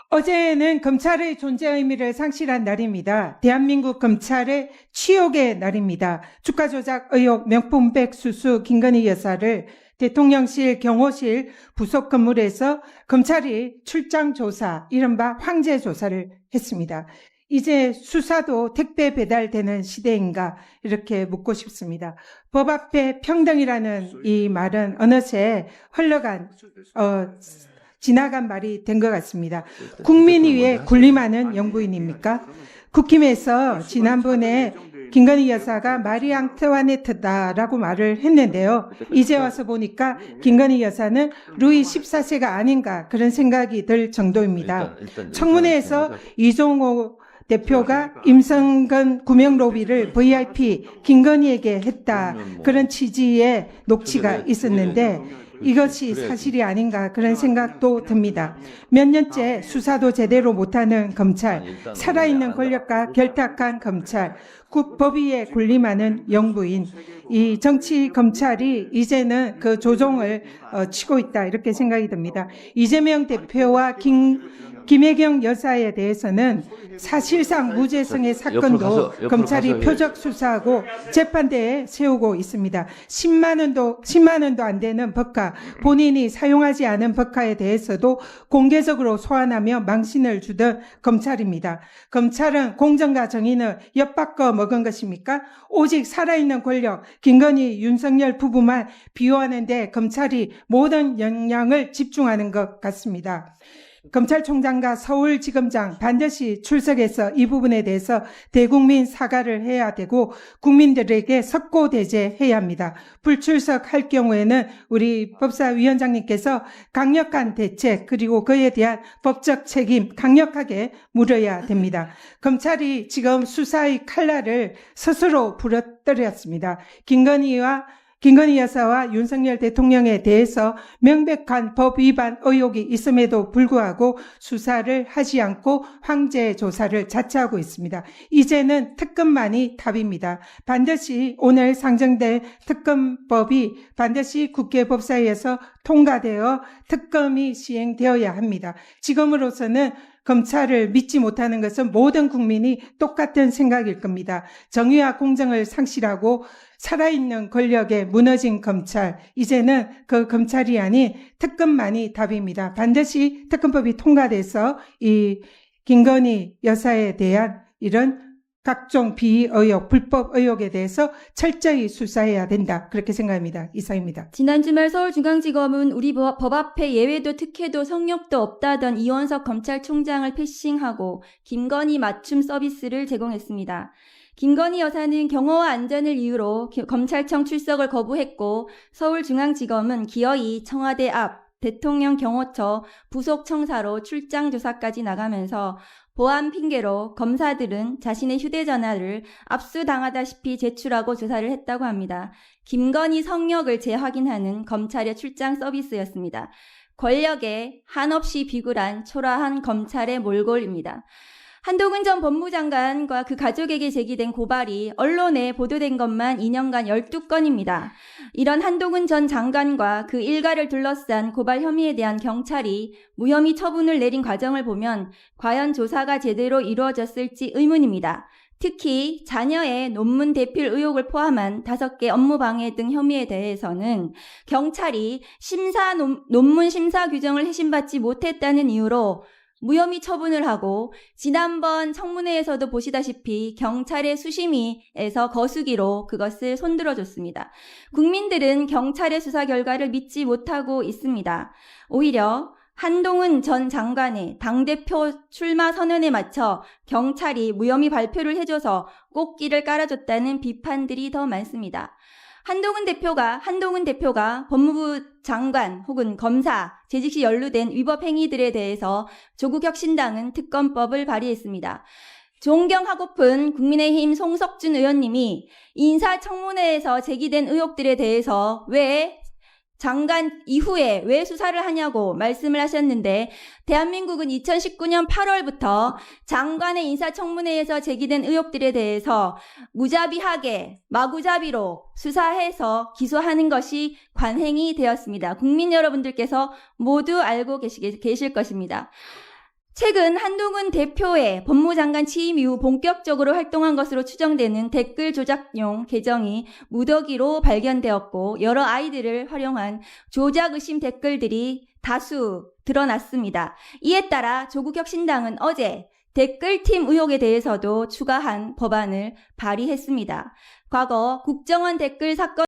어제는 검찰의 존재 의미를 상실한 날입니다. 대한민국 검찰의 치욕의 날입니다. 주가 조작 의혹 명품백 수수 김건희 여사를 대통령실 경호실 부속 건물에서 검찰이 출장 조사, 이른바 황제 조사를 했습니다. 이제 수사도 택배 배달되는 시대인가 이렇게 묻고 싶습니다. 법 앞에 평등이라는 이 말은 어느새 흘러간 지나간 말이 된 것 같습니다. 국민이 위해 군림하는 영부인입니까? 국힘에서 지난번에 김건희 여사가 마리 앙투아네트다라고 말을 했는데요. 이제 와서 보니까 김건희 여사는 루이 14세가 아닌가 그런 생각이 들 정도입니다. 청문회에서 이종호 대표가 임성근 구명 로비를 VIP 김건희에게 했다, 그런 취지의 녹취가 있었는데 이것이 사실이 아닌가 그런 생각도 듭니다. 몇 년째 수사도 제대로 못하는 검찰, 살아있는 권력과 결탁한 검찰, 법 위에 군림하는 영부인, 이 정치 검찰이 이제는 그 조종을 치고 있다 이렇게 생각이 듭니다. 이재명 대표와 김혜경 여사에 대해서는 사실상 무죄성의 사건도 검찰이 표적 수사하고 재판대에 세우고 있습니다. 10만 원도 안 되는 법카, 본인이 사용하지 않은 법카에 대해서도 공개적으로 소환하며 망신을 주던 검찰입니다. 검찰은 공정과 정의는 엿바꿔 먹은 것입니까? 오직 살아있는 권력, 김건희, 윤석열 부부만 비호하는데 검찰이 모든 역량을 집중하는 것 같습니다. 검찰총장과 서울지검장 반드시 출석해서 이 부분에 대해서 대국민 사과를 해야 되고 국민들에게 석고대죄해야 합니다. 불출석할 경우에는 우리 법사위원장님께서 강력한 대책 그리고 그에 대한 법적 책임 강력하게 물어야 됩니다. 검찰이 지금 수사의 칼날을 스스로 부러뜨렸습니다. 김건희 여사와 윤석열 대통령에 대해서 명백한 법 위반 의혹이 있음에도 불구하고 수사를 하지 않고 황제 조사를 자처하고 있습니다. 이제는 특검만이 답입니다. 반드시 오늘 상정될 특검법이 반드시 국회 법사위에서 통과되어 특검이 시행되어야 합니다. 지금으로서는 검찰을 믿지 못하는 것은 모든 국민이 똑같은 생각일 겁니다. 정의와 공정을 상실하고 살아있는 권력에 무너진 검찰, 이제는 그 검찰이 아닌 특검만이 답입니다. 반드시 특검법이 통과돼서 이 김건희 여사에 대한 이런 각종 비의혹, 불법 의혹에 대해서 철저히 수사해야 된다, 그렇게 생각합니다. 이상입니다. 지난 주말 서울중앙지검은 우리 법 앞에 예외도 특혜도 성역도 없다던 이원석 검찰총장을 패싱하고 김건희 맞춤 서비스를 제공했습니다. 김건희 여사는 경호와 안전을 이유로 검찰청 출석을 거부했고 서울중앙지검은 기어이 청와대 앞 대통령 경호처 부속 청사로 출장 조사까지 나가면서 보안 핑계로 검사들은 자신의 휴대전화를 압수당하다시피 제출하고 조사를 했다고 합니다. 김건희 성역을 재확인하는 검찰의 출장 서비스였습니다. 권력에 한없이 비굴한 초라한 검찰의 몰골입니다. 한동훈 전 법무장관과 그 가족에게 제기된 고발이 언론에 보도된 것만 2년간 12건입니다. 이런 한동훈 전 장관과 그 일가를 둘러싼 고발 혐의에 대한 경찰이 무혐의 처분을 내린 과정을 보면 과연 조사가 제대로 이루어졌을지 의문입니다. 특히 자녀의 논문 대필 의혹을 포함한 5개 업무방해 등 혐의에 대해서는 경찰이 논문 심사 규정을 해신받지 못했다는 이유로 무혐의 처분을 하고 지난번 청문회에서도 보시다시피 경찰의 수심위에서 거수기로 그것을 손들어줬습니다. 국민들은 경찰의 수사 결과를 믿지 못하고 있습니다. 오히려 한동훈 전 장관의 당대표 출마 선언에 맞춰 경찰이 무혐의 발표를 해줘서 꽃길을 깔아줬다는 비판들이 더 많습니다. 한동훈 대표가 법무부 장관 혹은 검사 재직 시 연루된 위법 행위들에 대해서 조국혁신당은 특검법을 발의했습니다. 존경하고픈 국민의힘 송석준 의원님이 인사청문회에서 제기된 의혹들에 대해서 왜 장관 이후에 왜 수사를 하냐고 말씀을 하셨는데 대한민국은 2019년 8월부터 장관의 인사청문회에서 제기된 의혹들에 대해서 무자비하게 마구잡이로 수사해서 기소하는 것이 관행이 되었습니다. 국민 여러분들께서 모두 알고 계실 것입니다. 최근 한동훈 대표의 법무장관 취임 이후 본격적으로 활동한 것으로 추정되는 댓글 조작용 계정이 무더기로 발견되었고 여러 아이들을 활용한 조작 의심 댓글들이 다수 드러났습니다. 이에 따라 조국혁신당은 어제 댓글팀 의혹에 대해서도 추가한 법안을 발의했습니다. 과거 국정원 댓글 사건